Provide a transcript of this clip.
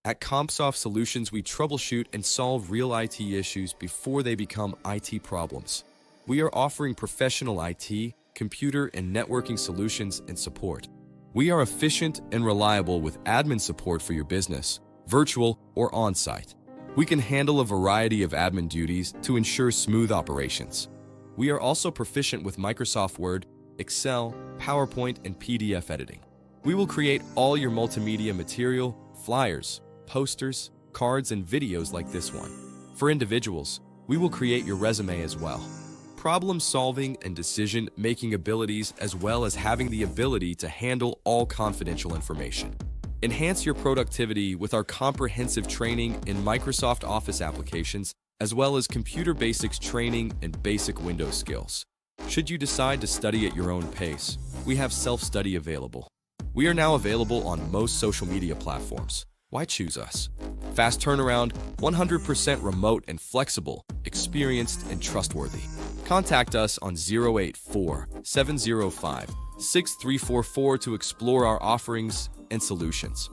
At Compsoft Solutions, we troubleshoot and solve real IT issues before they become IT problems. We are offering professional IT, computer, and networking solutions and support. We are efficient and reliable with admin support for your business, virtual or on-site. We can handle a variety of admin duties to ensure smooth operations. We are also proficient with Microsoft Word, Excel, PowerPoint, and PDF editing. We will create all your multimedia material, flyers, posters, cards, and videos like this one. For individuals, we will create your resume as well. Problem-solving and decision-making abilities, as well as having the ability to handle all confidential information. Enhance your productivity with our comprehensive training in Microsoft Office applications, as well as computer basics training and basic Windows skills. Should you decide to study at your own pace, we have self-study available. We are now available on most social media platforms. Why choose us? Fast turnaround, 100% remote and flexible, experienced and trustworthy. Contact us on 084-705-6344 to explore our offerings and solutions.